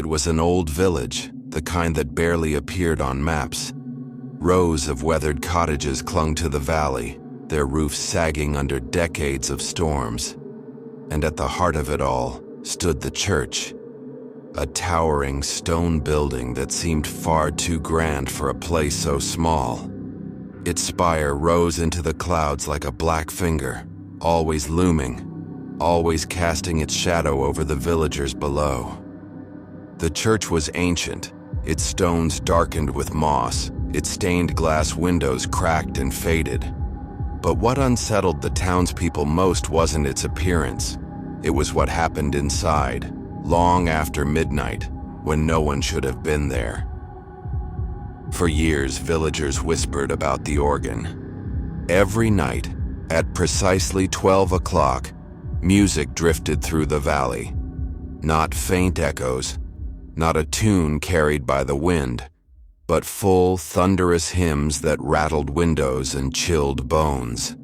It was an old village, the kind that barely appeared on maps. Rows of weathered cottages clung to the valley, their roofs sagging under decades of storms. And at the heart of it all stood the church, a towering stone building that seemed far too grand for a place so small. Its spire rose into the clouds like a black finger, always looming, always casting its shadow over the villagers below. The church was ancient, its stones darkened with moss, its stained glass windows cracked and faded. But what unsettled the townspeople most wasn't its appearance. It was what happened inside, long after midnight, when no one should have been there. For years, villagers whispered about the organ. Every night, at precisely 12 o'clock, music drifted through the valley. Not faint echoes, not a tune carried by the wind, but full, thunderous hymns that rattled windows and chilled bones.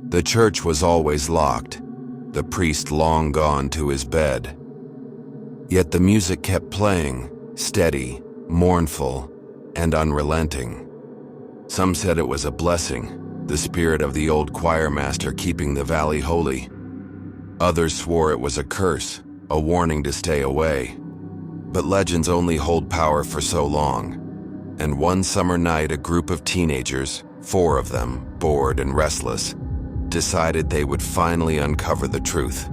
The church was always locked, the priest long gone to his bed. Yet the music kept playing, steady, mournful, and unrelenting. Some said it was a blessing, the spirit of the old choir master keeping the valley holy. Others swore it was a curse, a warning to stay away. But legends only hold power for so long. And one summer night, a group of teenagers, 4 of them, bored and restless, decided they would finally uncover the truth.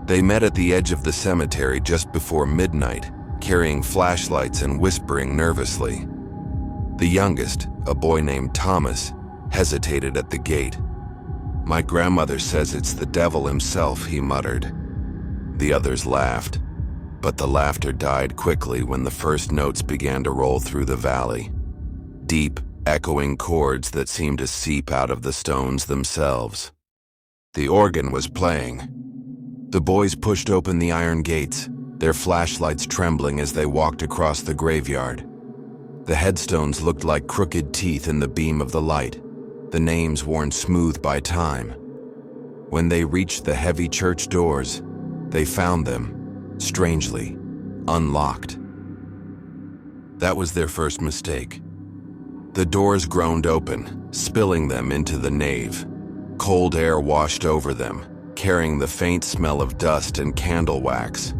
They met at the edge of the cemetery just before midnight, carrying flashlights and whispering nervously. The youngest, a boy named Thomas, hesitated at the gate. "My grandmother says it's the devil himself," he muttered. The others laughed, but the laughter died quickly when the first notes began to roll through the valley. Deep, echoing chords that seemed to seep out of the stones themselves. The organ was playing. The boys pushed open the iron gates, their flashlights trembling as they walked across the graveyard. The headstones looked like crooked teeth in the beam of the light, the names worn smooth by time. When they reached the heavy church doors, they found them, strangely, unlocked. That was their first mistake. The doors groaned open, spilling them into the nave. Cold air washed over them, carrying the faint smell of dust and candle wax.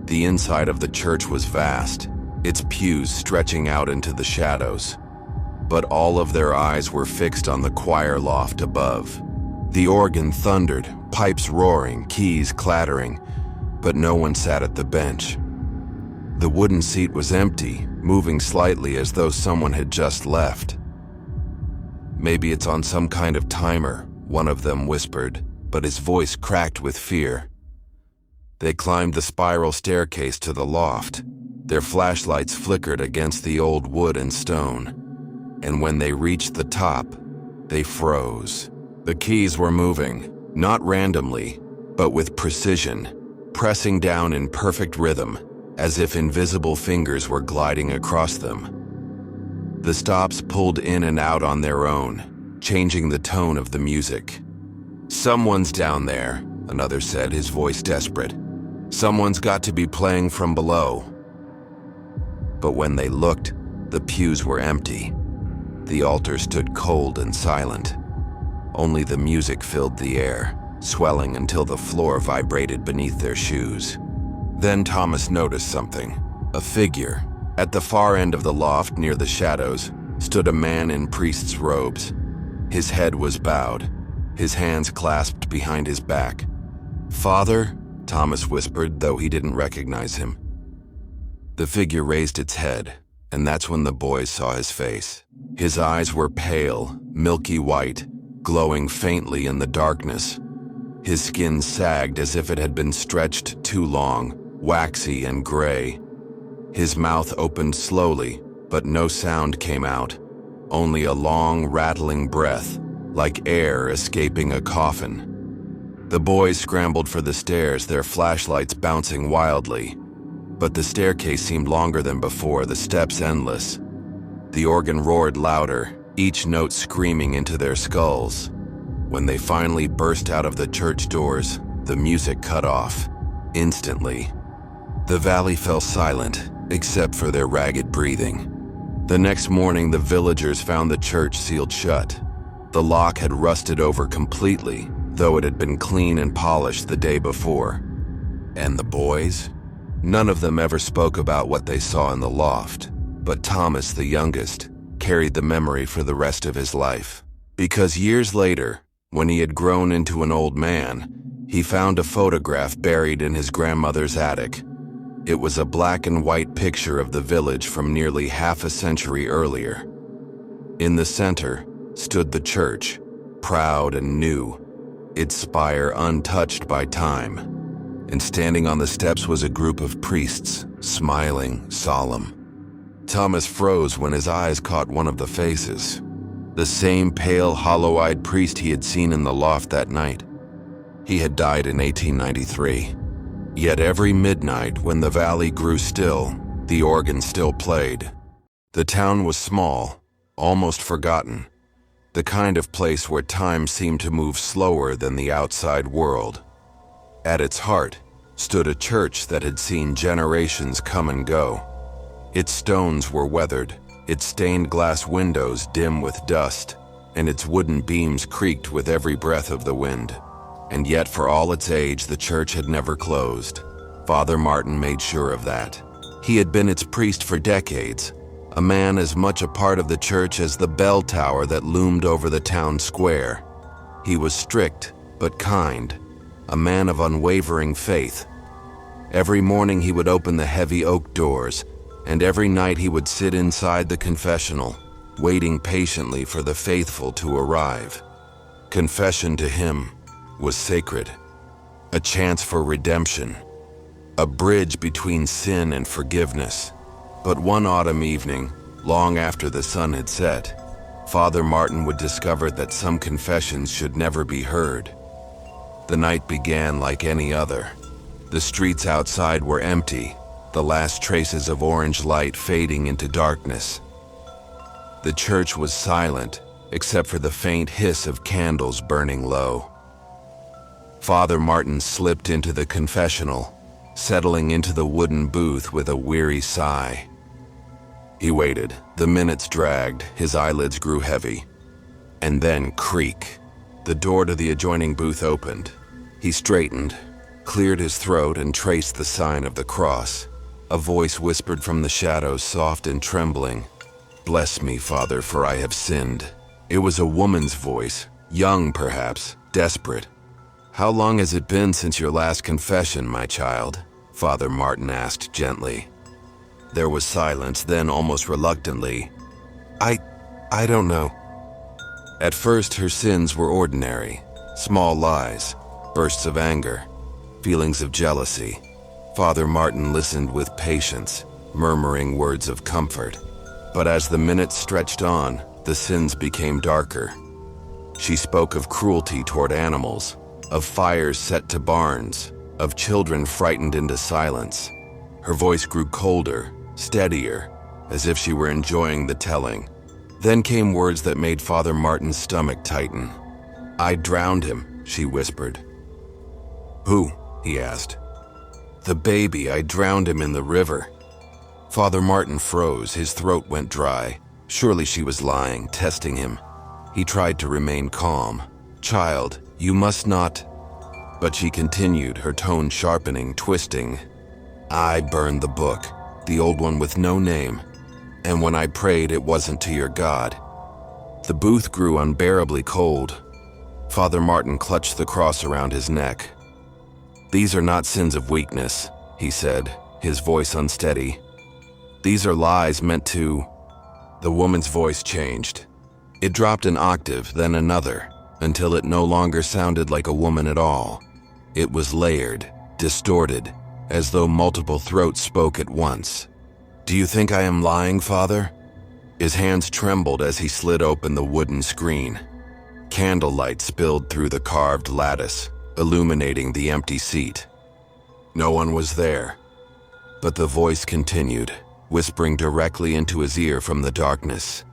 The inside of the church was vast, its pews stretching out into the shadows. But all of their eyes were fixed on the choir loft above. The organ thundered, pipes roaring, keys clattering, but no one sat at the bench. The wooden seat was empty, moving slightly as though someone had just left. "Maybe it's on some kind of timer," one of them whispered, but his voice cracked with fear. They climbed the spiral staircase to the loft. Their flashlights flickered against the old wood and stone. And when they reached the top, they froze. The keys were moving, not randomly, but with precision, pressing down in perfect rhythm, as if invisible fingers were gliding across them. The stops pulled in and out on their own, changing the tone of the music. "Someone's down there," another said, his voice desperate. "Someone's got to be playing from below." But when they looked, the pews were empty. The altar stood cold and silent. Only the music filled the air, swelling until the floor vibrated beneath their shoes. Then Thomas noticed something. A figure. At the far end of the loft, near the shadows, stood a man in priest's robes. His head was bowed, his hands clasped behind his back. "Father?" Thomas whispered, though he didn't recognize him. The figure raised its head, and that's when the boys saw his face. His eyes were pale, milky white, glowing faintly in the darkness. His skin sagged as if it had been stretched too long, waxy and gray. His mouth opened slowly, but no sound came out, only a long, rattling breath, like air escaping a coffin. The boys scrambled for the stairs, their flashlights bouncing wildly. But the staircase seemed longer than before, the steps endless. The organ roared louder, each note screaming into their skulls. When they finally burst out of the church doors, the music cut off. Instantly. The valley fell silent, except for their ragged breathing. The next morning, the villagers found the church sealed shut. The lock had rusted over completely, though it had been clean and polished the day before. And the boys? None of them ever spoke about what they saw in the loft, but Thomas, the youngest, carried the memory for the rest of his life. Because years later, when he had grown into an old man, he found a photograph buried in his grandmother's attic. It was a black and white picture of the village from nearly half a century earlier. In the center stood the church, proud and new, its spire untouched by time. And standing on the steps was a group of priests, smiling, solemn. Thomas froze when his eyes caught one of the faces. The same pale, hollow-eyed priest he had seen in the loft that night. He had died in 1893. Yet every midnight, when the valley grew still, the organ still played. The town was small, almost forgotten, the kind of place where time seemed to move slower than the outside world. At its heart stood a church that had seen generations come and go. Its stones were weathered, its stained glass windows dim with dust, and its wooden beams creaked with every breath of the wind. And yet, for all its age, the church had never closed. Father Martin made sure of that. He had been its priest for decades, a man as much a part of the church as the bell tower that loomed over the town square. He was strict, but kind, a man of unwavering faith. Every morning he would open the heavy oak doors, and every night he would sit inside the confessional, waiting patiently for the faithful to arrive. Confession to him was sacred, a chance for redemption, a bridge between sin and forgiveness. But one autumn evening, long after the sun had set, Father Martin would discover that some confessions should never be heard. The night began like any other. The streets outside were empty, the last traces of orange light fading into darkness. The church was silent, except for the faint hiss of candles burning low. Father Martin slipped into the confessional, settling into the wooden booth with a weary sigh. He waited. The minutes dragged, his eyelids grew heavy. And then, creak, the door to the adjoining booth opened. He straightened, cleared his throat, and traced the sign of the cross. A voice whispered from the shadows, soft and trembling, "Bless me, Father, for I have sinned." It was a woman's voice, young perhaps, desperate. "How long has it been since your last confession, my child?" Father Martin asked gently. There was silence, then almost reluctantly, I don't know." At first, her sins were ordinary, small lies, bursts of anger, feelings of jealousy. Father Martin listened with patience, murmuring words of comfort. But as the minutes stretched on, the sins became darker. She spoke of cruelty toward animals, of fires set to barns, of children frightened into silence. Her voice grew colder, steadier, as if she were enjoying the telling. Then came words that made Father Martin's stomach tighten. "I drowned him," she whispered. "Who?" he asked. "The baby. I drowned him in the river." Father Martin froze, his throat went dry. Surely she was lying, testing him. He tried to remain calm. "Child, you must not..." But she continued, her tone sharpening, twisting. "I burned the book, the old one with no name. And when I prayed, it wasn't to your God." The booth grew unbearably cold. Father Martin clutched the cross around his neck. "These are not sins of weakness," he said, his voice unsteady. "These are lies meant to..." The woman's voice changed. It dropped an octave, then another, until it no longer sounded like a woman at all. It was layered, distorted, as though multiple throats spoke at once. "Do you think I am lying, Father?" His hands trembled as he slid open the wooden screen. Candlelight spilled through the carved lattice, illuminating the empty seat. No one was there, but the voice continued, whispering directly into his ear from the darkness.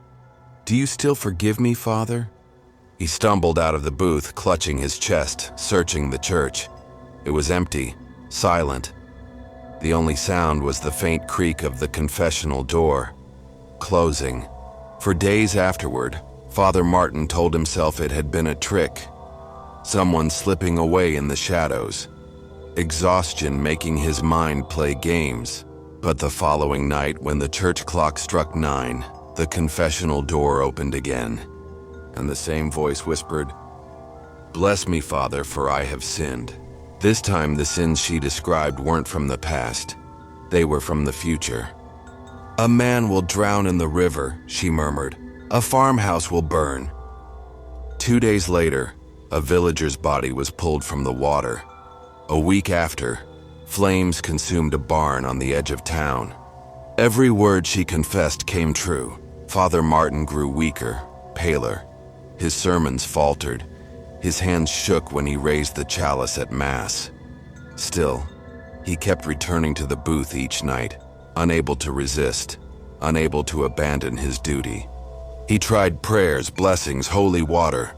"Do you still forgive me, Father?" He stumbled out of the booth, clutching his chest, searching the church. It was empty, silent. The only sound was the faint creak of the confessional door, closing. For days afterward, Father Martin told himself it had been a trick, someone slipping away in the shadows, exhaustion making his mind play games. But the following night, when the church clock struck 9, the confessional door opened again, and the same voice whispered, "Bless me, Father, for I have sinned." This time, the sins she described weren't from the past. They were from the future. "A man will drown in the river," she murmured. "A farmhouse will burn." 2 days later, a villager's body was pulled from the water. A week after, flames consumed a barn on the edge of town. Every word she confessed came true. Father Martin grew weaker, paler. His sermons faltered. His hands shook when he raised the chalice at Mass. Still, he kept returning to the booth each night, unable to resist, unable to abandon his duty. He tried prayers, blessings, holy water.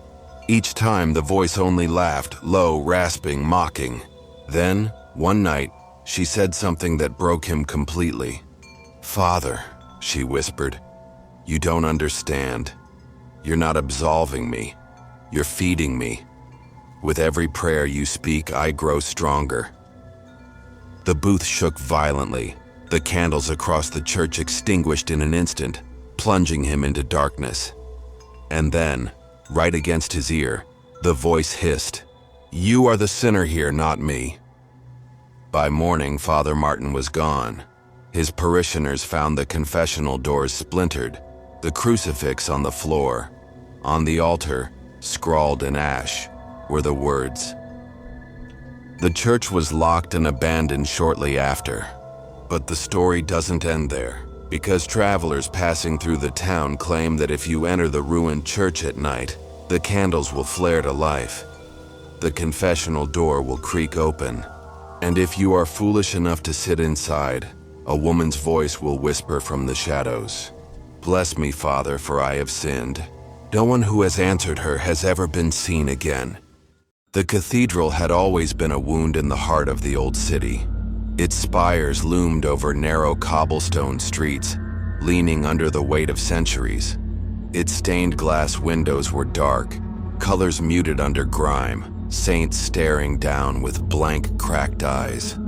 Each time the voice only laughed, low, rasping, mocking. Then, one night, she said something that broke him completely. "Father," she whispered, "you don't understand. You're not absolving me. You're feeding me. With every prayer you speak, I grow stronger." The booth shook violently. The candles across the church extinguished in an instant, plunging him into darkness. And then, right against his ear, the voice hissed, "You are the sinner here, not me." By morning, Father Martin was gone. His parishioners found the confessional doors splintered, the crucifix on the floor. On the altar, scrawled in ash, were the words. The church was locked and abandoned shortly after. But the story doesn't end there, because travelers passing through the town claim that if you enter the ruined church at night, the candles will flare to life. The confessional door will creak open, and if you are foolish enough to sit inside, a woman's voice will whisper from the shadows, "Bless me, Father, for I have sinned." No one who has answered her has ever been seen again. The cathedral had always been a wound in the heart of the old city. Its spires loomed over narrow cobblestone streets, leaning under the weight of centuries. Its stained glass windows were dark, colors muted under grime, saints staring down with blank, cracked eyes.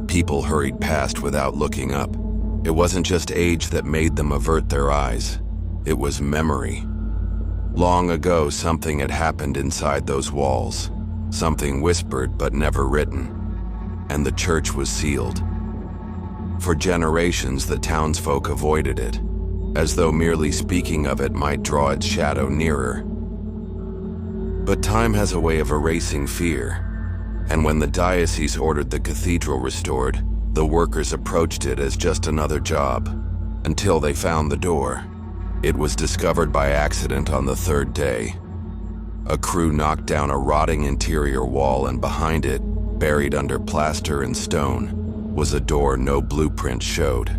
People hurried past without looking up. It wasn't just age that made them avert their eyes. It was memory. Long ago, something had happened inside those walls. Something whispered but never written. And the church was sealed. For generations, the townsfolk avoided it, as though merely speaking of it might draw its shadow nearer. But time has a way of erasing fear, and when the diocese ordered the cathedral restored, the workers approached it as just another job, until they found the door. It was discovered by accident on the 3rd day. A crew knocked down a rotting interior wall, and behind it, buried under plaster and stone, was a door no blueprint showed.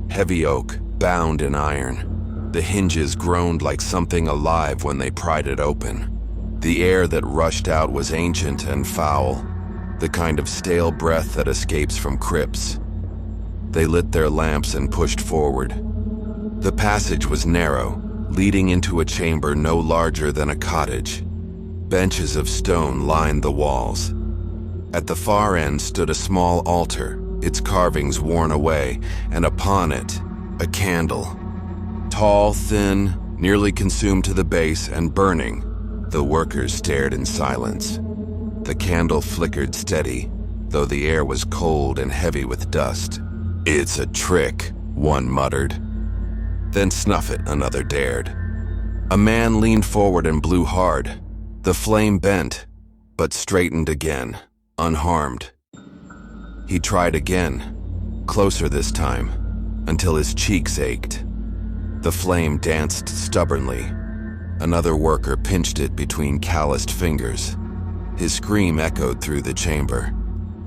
Heavy oak, bound in iron. The hinges groaned like something alive when they pried it open. The air that rushed out was ancient and foul, the kind of stale breath that escapes from crypts. They lit their lamps and pushed forward. The passage was narrow, leading into a chamber no larger than a cottage. Benches of stone lined the walls. At the far end stood a small altar, its carvings worn away, and upon it, a candle. Tall, thin, nearly consumed to the base and burning, the workers stared in silence. The candle flickered steady, though the air was cold and heavy with dust. "It's a trick," one muttered. "Then snuff it," another dared. A man leaned forward and blew hard. The flame bent, but straightened again, unharmed. He tried again, closer this time, until his cheeks ached. The flame danced stubbornly. Another worker pinched it between calloused fingers. His scream echoed through the chamber.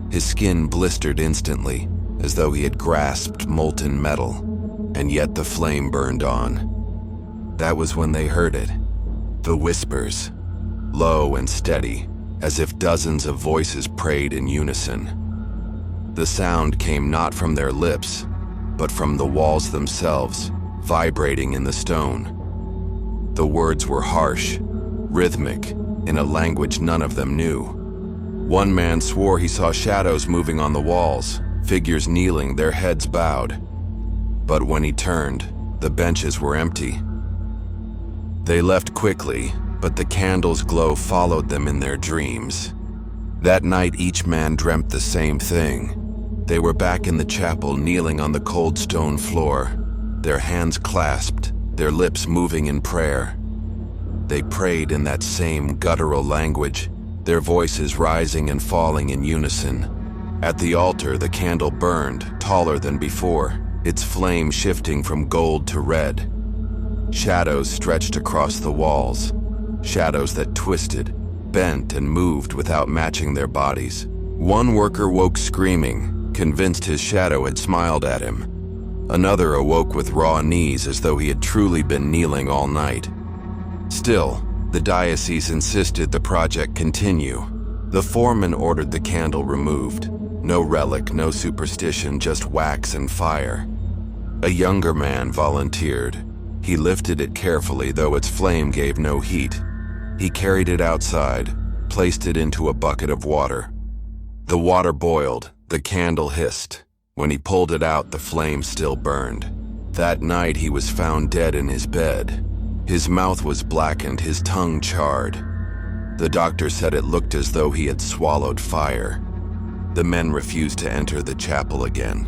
His skin blistered instantly, as though he had grasped molten metal, and yet the flame burned on. That was when they heard it. The whispers, low and steady, as if dozens of voices prayed in unison. The sound came not from their lips, but from the walls themselves, vibrating in the stone. The words were harsh, rhythmic, in a language none of them knew. One man swore he saw shadows moving on the walls, figures kneeling, their heads bowed. But when he turned, the benches were empty. They left quickly, but the candle's glow followed them in their dreams. That night each man dreamt the same thing. They were back in the chapel, kneeling on the cold stone floor, their hands clasped, their lips moving in prayer. They prayed in that same guttural language, their voices rising and falling in unison. At the altar, the candle burned, taller than before, its flame shifting from gold to red. Shadows stretched across the walls, shadows that twisted, bent, and moved without matching their bodies. One worker woke screaming, convinced his shadow had smiled at him. Another awoke with raw knees as though he had truly been kneeling all night. Still, the diocese insisted the project continue. The foreman ordered the candle removed. No relic, no superstition, just wax and fire. A younger man volunteered. He lifted it carefully, though its flame gave no heat. He carried it outside, placed it into a bucket of water. The water boiled, the candle hissed. When he pulled it out, the flame still burned. That night he was found dead in his bed. His mouth was blackened, his tongue charred. The doctor said it looked as though he had swallowed fire. The men refused to enter the chapel again.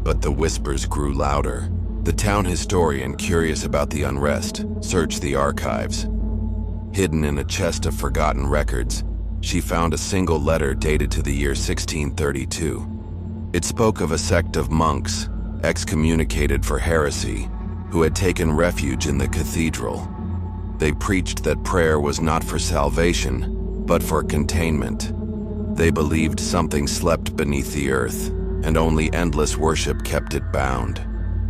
But the whispers grew louder. The town historian, curious about the unrest, searched the archives. Hidden in a chest of forgotten records, she found a single letter dated to the year 1632. It spoke of a sect of monks, excommunicated for heresy, who had taken refuge in the cathedral. They preached that prayer was not for salvation, but for containment. They believed something slept beneath the earth, and only endless worship kept it bound.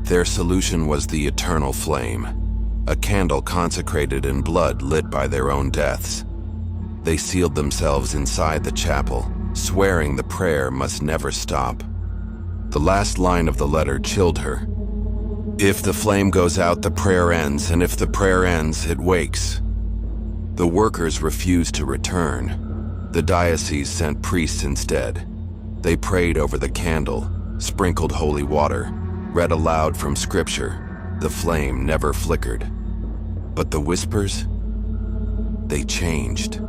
Their solution was the eternal flame, a candle consecrated in blood lit by their own deaths. They sealed themselves inside the chapel, swearing the prayer must never stop. The last line of the letter chilled her. If the flame goes out, the prayer ends, and if the prayer ends, it wakes. The workers refused to return. The diocese sent priests instead. They prayed over the candle, sprinkled holy water, read aloud from scripture. The flame never flickered. But the whispers? They changed.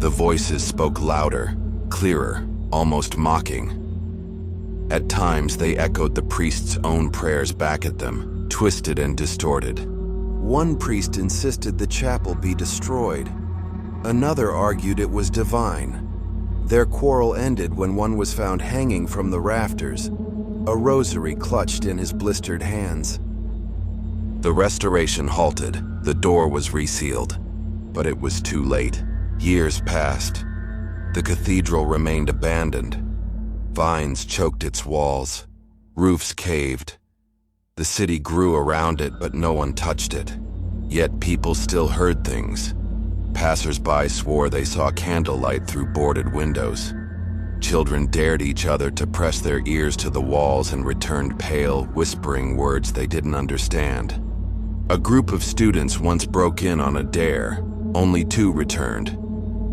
The voices spoke louder, clearer, almost mocking. At times, they echoed the priest's own prayers back at them, twisted and distorted. One priest insisted the chapel be destroyed. Another argued it was divine. Their quarrel ended when one was found hanging from the rafters, a rosary clutched in his blistered hands. The restoration halted, the door was resealed. But it was too late. Years passed. The cathedral remained abandoned. Vines choked its walls. Roofs caved. The city grew around it, but no one touched it. Yet people still heard things. Passers-by swore they saw candlelight through boarded windows. Children dared each other to press their ears to the walls and returned pale, whispering words they didn't understand. A group of students once broke in on a dare. Only 2 returned.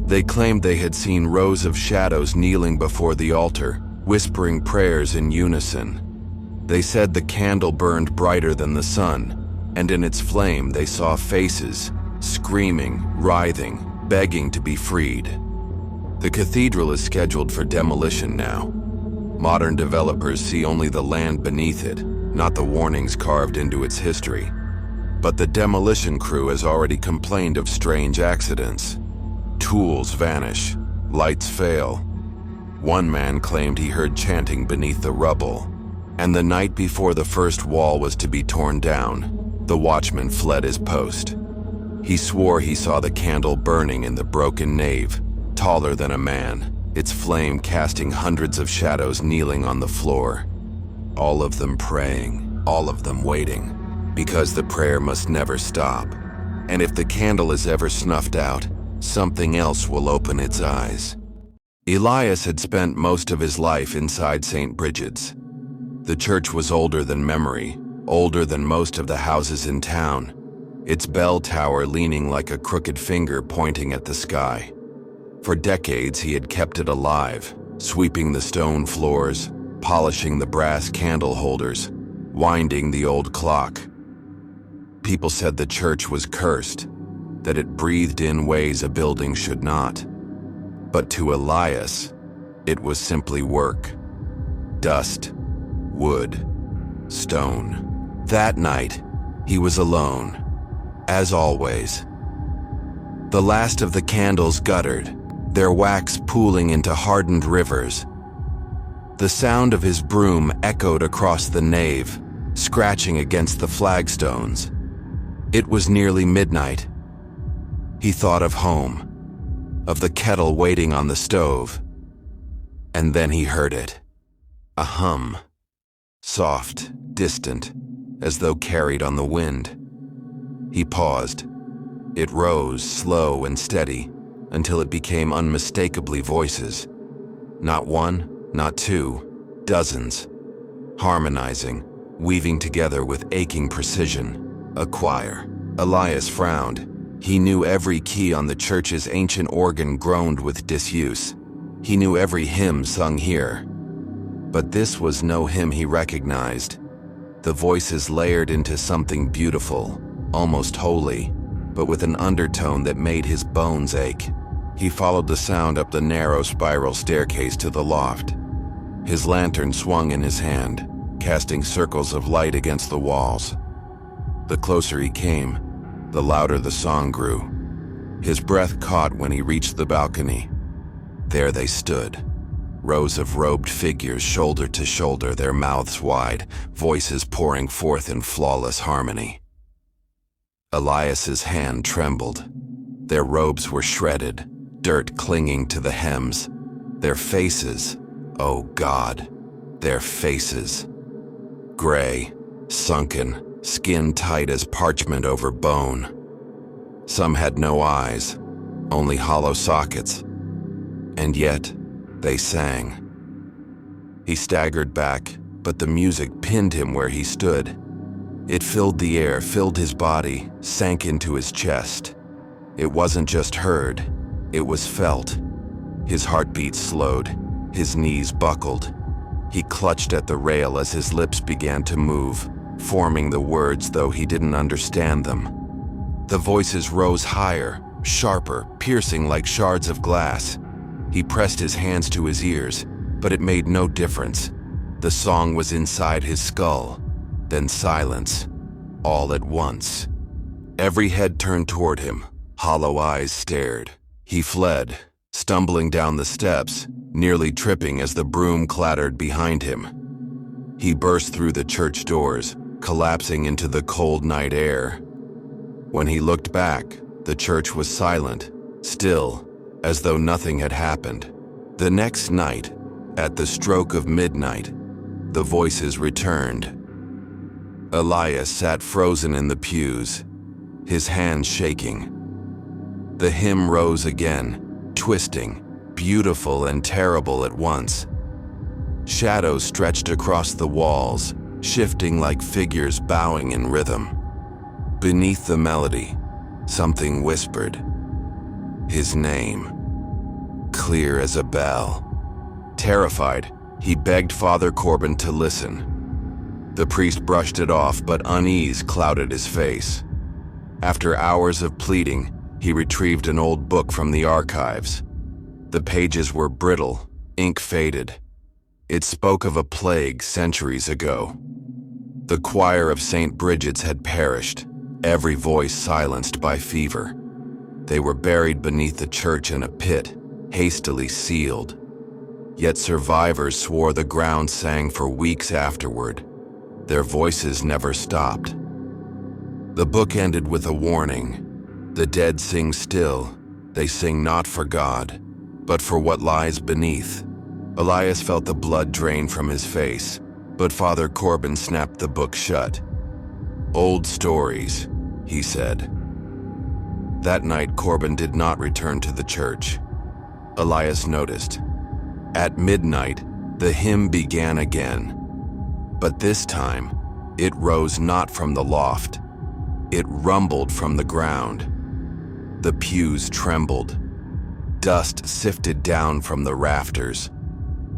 They claimed they had seen rows of shadows kneeling before the altar, whispering prayers in unison. They said the candle burned brighter than the sun, and in its flame they saw faces, screaming, writhing, begging to be freed. The cathedral is scheduled for demolition now. Modern developers see only the land beneath it, not the warnings carved into its history. But the demolition crew has already complained of strange accidents. Tools vanish, lights fail. One man claimed he heard chanting beneath the rubble. And the night before the first wall was to be torn down, the watchman fled his post. He swore he saw the candle burning in the broken nave, taller than a man, its flame casting hundreds of shadows kneeling on the floor. All of them praying, all of them waiting, because the prayer must never stop. And if the candle is ever snuffed out, something else will open its eyes. Elias had spent most of his life inside St. Bridget's. The church was older than memory, older than most of the houses in town, its bell tower leaning like a crooked finger pointing at the sky. For decades he had kept it alive, sweeping the stone floors, polishing the brass candle holders, winding the old clock. People said the church was cursed, that it breathed in ways a building should not. But to Elias, it was simply work. Dust, wood, stone. That night, he was alone, as always. The last of the candles guttered, their wax pooling into hardened rivers. The sound of his broom echoed across the nave, scratching against the flagstones. It was nearly midnight. He thought of home, of the kettle waiting on the stove. And then he heard it. A hum. Soft, distant, as though carried on the wind. He paused. It rose, slow and steady, until it became unmistakably voices. Not one, not two, dozens. Harmonizing, weaving together with aching precision. A choir. Elias frowned. He knew every key on the church's ancient organ groaned with disuse. He knew every hymn sung here. But this was no hymn he recognized. The voices layered into something beautiful, almost holy, but with an undertone that made his bones ache. He followed the sound up the narrow spiral staircase to the loft. His lantern swung in his hand, casting circles of light against the walls. The closer he came, the louder the song grew. His breath caught when he reached the balcony. There they stood, rows of robed figures shoulder to shoulder, their mouths wide, voices pouring forth in flawless harmony. Elias's hand trembled. Their robes were shredded, dirt clinging to the hems. Their faces, oh God, their faces. Gray, sunken, skin tight as parchment over bone. Some had no eyes, only hollow sockets. And yet, they sang. He staggered back, but the music pinned him where he stood. It filled the air, filled his body, sank into his chest. It wasn't just heard, it was felt. His heartbeat slowed, his knees buckled. He clutched at the rail as his lips began to move, forming the words though he didn't understand them. The voices rose higher, sharper, piercing like shards of glass. He pressed his hands to his ears, but it made no difference. The song was inside his skull. Then silence, all at once. Every head turned toward him, hollow eyes stared. He fled, stumbling down the steps, nearly tripping as the broom clattered behind him. He burst through the church doors, collapsing into the cold night air. When he looked back, the church was silent, still, as though nothing had happened. The next night, at the stroke of midnight, the voices returned. Elias sat frozen in the pews, his hands shaking. The hymn rose again, twisting, beautiful and terrible at once. Shadows stretched across the walls, shifting like figures bowing in rhythm. Beneath the melody, something whispered. His name, clear as a bell. Terrified, he begged Father Corbin to listen. The priest brushed it off, but unease clouded his face. After hours of pleading, he retrieved an old book from the archives. The pages were brittle, ink faded. It spoke of a plague centuries ago. The choir of St. Bridget's had perished, every voice silenced by fever. They were buried beneath the church in a pit, hastily sealed. Yet survivors swore the ground sang for weeks afterward. Their voices never stopped. The book ended with a warning. The dead sing still. They sing not for God, but for what lies beneath. Elias felt the blood drain from his face, but Father Corbin snapped the book shut. Old stories, he said. That night, Corbin did not return to the church. Elias noticed. At midnight, the hymn began again. But this time, it rose not from the loft. It rumbled from the ground. The pews trembled. Dust sifted down from the rafters.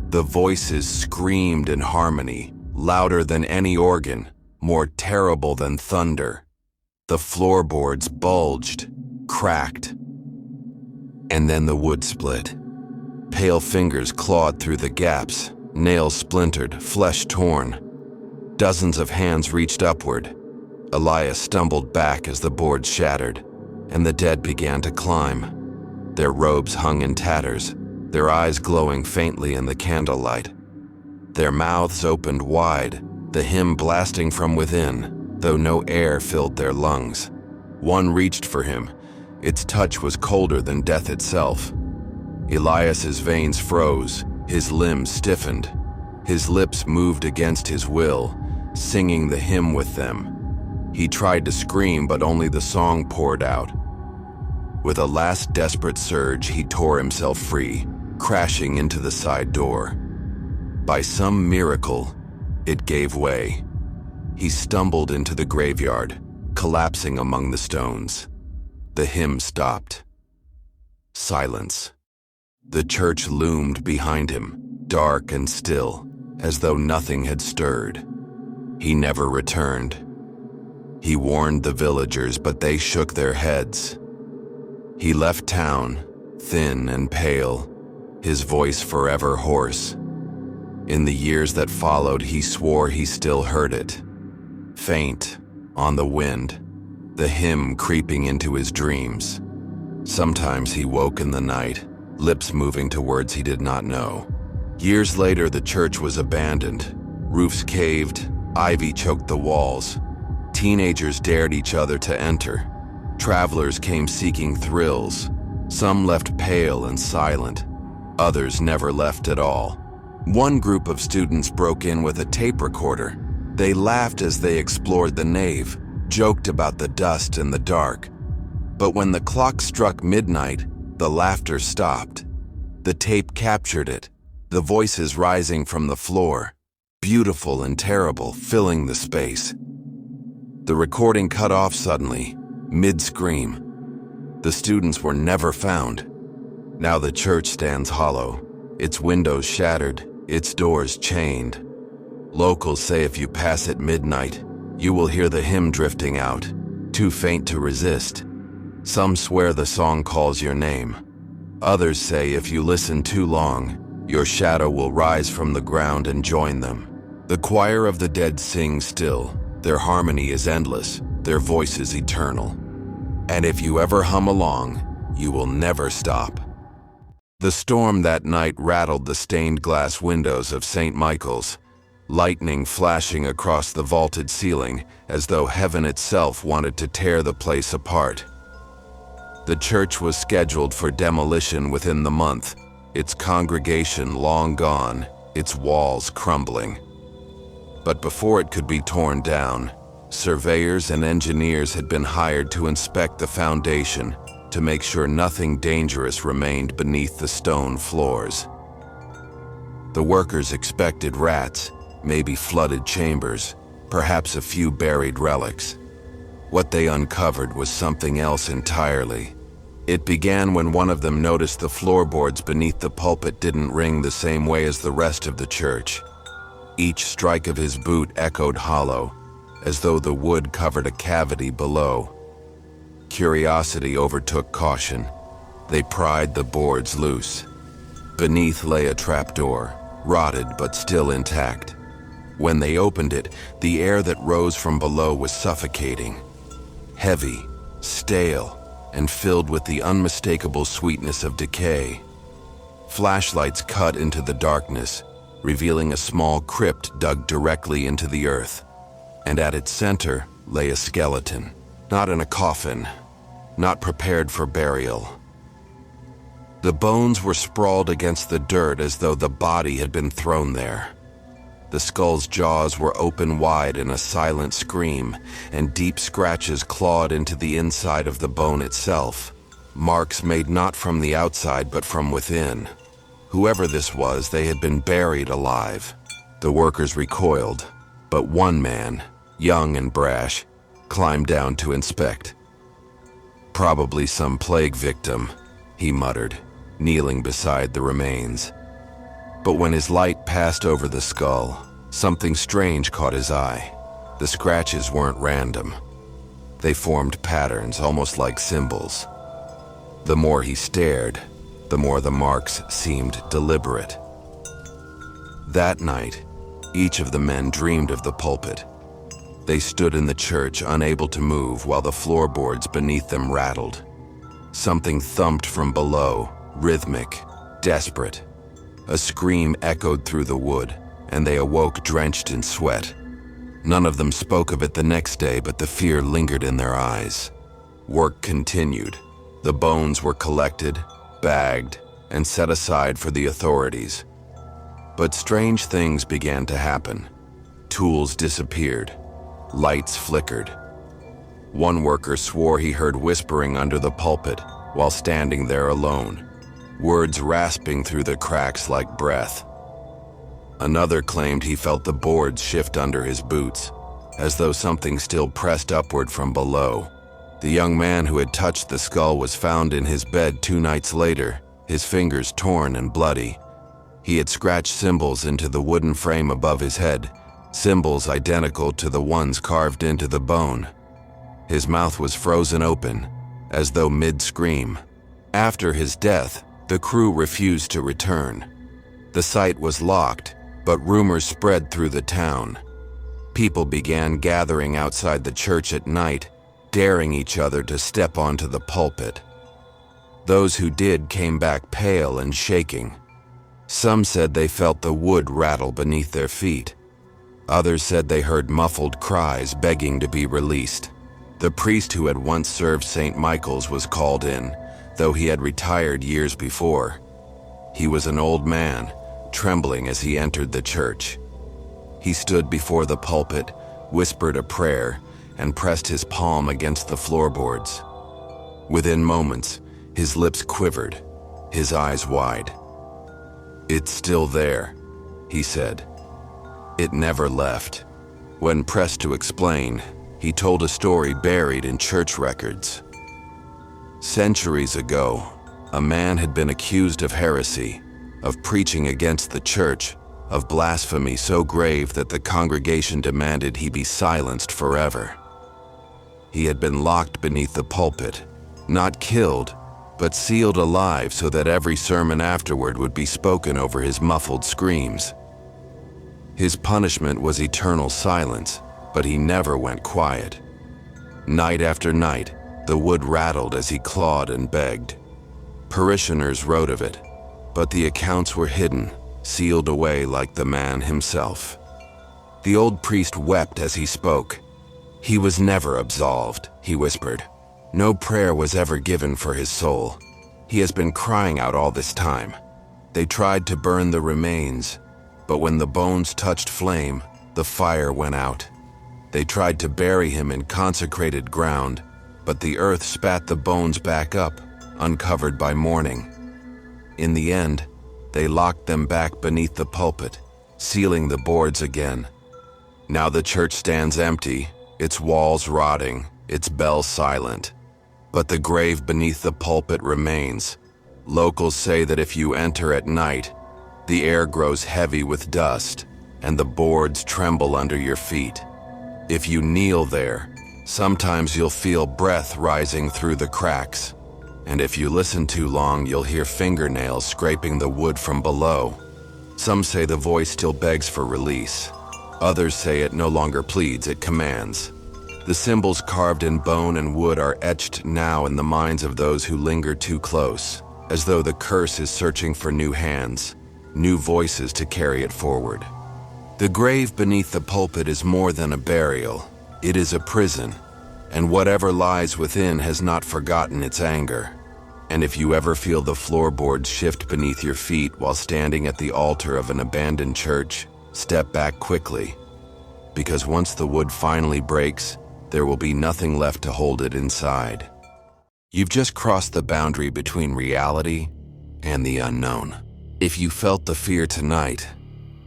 The voices screamed in harmony, louder than any organ, more terrible than thunder. The floorboards bulged, cracked. And then the wood split. Pale fingers clawed through the gaps, nails splintered, flesh torn. Dozens of hands reached upward. Elias stumbled back as the boards shattered, and the dead began to climb. Their robes hung in tatters, their eyes glowing faintly in the candlelight. Their mouths opened wide, the hymn blasting from within, though no air filled their lungs. One reached for him. Its touch was colder than death itself. Elias's veins froze, his limbs stiffened. His lips moved against his will, singing the hymn with them. He tried to scream, but only the song poured out. With a last desperate surge, he tore himself free, crashing into the side door. By some miracle, it gave way. He stumbled into the graveyard, collapsing among the stones. The hymn stopped. Silence. The church loomed behind him, dark and still, as though nothing had stirred. He never returned. He warned the villagers, but they shook their heads. He left town, thin and pale, his voice forever hoarse. In the years that followed, he swore he still heard it. Faint, on the wind, the hymn creeping into his dreams. Sometimes he woke in the night, lips moving to words he did not know. Years later, the church was abandoned. Roofs caved, ivy choked the walls. Teenagers dared each other to enter. Travelers came seeking thrills. Some left pale and silent. Others never left at all. One group of students broke in with a tape recorder. They laughed as they explored the nave, joked about the dust and the dark. But when the clock struck midnight, the laughter stopped. The tape captured it, the voices rising from the floor, beautiful and terrible, filling the space. The recording cut off suddenly, mid-scream. The students were never found. Now the church stands hollow, its windows shattered, its doors chained. Locals say if you pass at midnight, you will hear the hymn drifting out, too faint to resist. Some swear the song calls your name. Others say if you listen too long, your shadow will rise from the ground and join them. The choir of the dead sings still. Their harmony is endless, their voices eternal. And if you ever hum along, you will never stop. The storm that night rattled the stained glass windows of St. Michael's, lightning flashing across the vaulted ceiling as though heaven itself wanted to tear the place apart. The church was scheduled for demolition within the month, its congregation long gone, its walls crumbling. But before it could be torn down, surveyors and engineers had been hired to inspect the foundation to make sure nothing dangerous remained beneath the stone floors. The workers expected rats, maybe flooded chambers, perhaps a few buried relics. What they uncovered was something else entirely. It began when one of them noticed the floorboards beneath the pulpit didn't ring the same way as the rest of the church. Each strike of his boot echoed hollow, as though the wood covered a cavity below. Curiosity overtook caution. They pried the boards loose. Beneath lay a trapdoor, rotted but still intact. When they opened it, the air that rose from below was suffocating. Heavy, stale, and filled with the unmistakable sweetness of decay. Flashlights cut into the darkness, revealing a small crypt dug directly into the earth. And at its center lay a skeleton, not in a coffin, not prepared for burial. The bones were sprawled against the dirt as though the body had been thrown there. The skull's jaws were open wide in a silent scream, and deep scratches clawed into the inside of the bone itself, marks made not from the outside but from within. Whoever this was, they had been buried alive. The workers recoiled, but one man, young and brash, climbed down to inspect. "Probably some plague victim," he muttered, kneeling beside the remains. But when his light passed over the skull, something strange caught his eye. The scratches weren't random. They formed patterns, almost like symbols. The more he stared, the more the marks seemed deliberate. That night, each of the men dreamed of the pulpit. They stood in the church, unable to move, while the floorboards beneath them rattled. Something thumped from below, rhythmic, desperate. A scream echoed through the wood, and they awoke drenched in sweat. None of them spoke of it the next day, but the fear lingered in their eyes. Work continued. The bones were collected, bagged, and set aside for the authorities. But strange things began to happen. Tools disappeared. Lights flickered. One worker swore he heard whispering under the pulpit while standing there alone, words rasping through the cracks like breath. Another claimed he felt the boards shift under his boots, as though something still pressed upward from below. The young man who had touched the skull was found in his bed 2 nights later, his fingers torn and bloody. He had scratched symbols into the wooden frame above his head, symbols identical to the ones carved into the bone. His mouth was frozen open, as though mid-scream. After his death, the crew refused to return. The site was locked, but rumors spread through the town. People began gathering outside the church at night, daring each other to step onto the pulpit. Those who did came back pale and shaking. Some said they felt the wood rattle beneath their feet. Others said they heard muffled cries begging to be released. The priest who had once served St. Michael's was called in, though he had retired years before. He was an old man, trembling as he entered the church. He stood before the pulpit, whispered a prayer, and pressed his palm against the floorboards. Within moments, his lips quivered, his eyes wide. "It's still there," he said. "It never left." When pressed to explain, he told a story buried in church records. Centuries ago, a man had been accused of heresy, of preaching against the church, of blasphemy so grave that the congregation demanded he be silenced forever. He had been locked beneath the pulpit, not killed, but sealed alive so that every sermon afterward would be spoken over his muffled screams. His punishment was eternal silence, but he never went quiet. Night after night, the wood rattled as he clawed and begged. Parishioners wrote of it, but the accounts were hidden, sealed away like the man himself. The old priest wept as he spoke. "He was never absolved," he whispered. "No prayer was ever given for his soul. He has been crying out all this time. They tried to burn the remains, but when the bones touched flame, the fire went out. They tried to bury him in consecrated ground, but the earth spat the bones back up, uncovered by mourning. In the end, they locked them back beneath the pulpit, sealing the boards again. Now the church stands empty, its walls rotting, its bells silent. But the grave beneath the pulpit remains. Locals say that if you enter at night, the air grows heavy with dust, and the boards tremble under your feet. If you kneel there, sometimes you'll feel breath rising through the cracks. And if you listen too long, you'll hear fingernails scraping the wood from below. Some say the voice still begs for release. Others say it no longer pleads, it commands. The symbols carved in bone and wood are etched now in the minds of those who linger too close, as though the curse is searching for new hands, new voices to carry it forward. The grave beneath the pulpit is more than a burial. It is a prison, and whatever lies within has not forgotten its anger. And if you ever feel the floorboards shift beneath your feet while standing at the altar of an abandoned church, step back quickly, because once the wood finally breaks, there will be nothing left to hold it inside. You've just crossed the boundary between reality and the unknown. If you felt the fear tonight,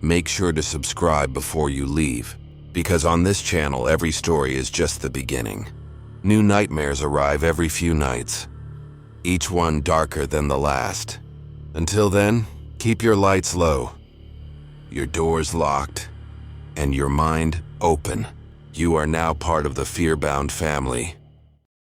make sure to subscribe before you leave, because on this channel every story is just the beginning. New nightmares arrive every few nights, each one darker than the last. Until then, keep your lights low, your doors locked, and your mind open. You are now part of the FearBound family.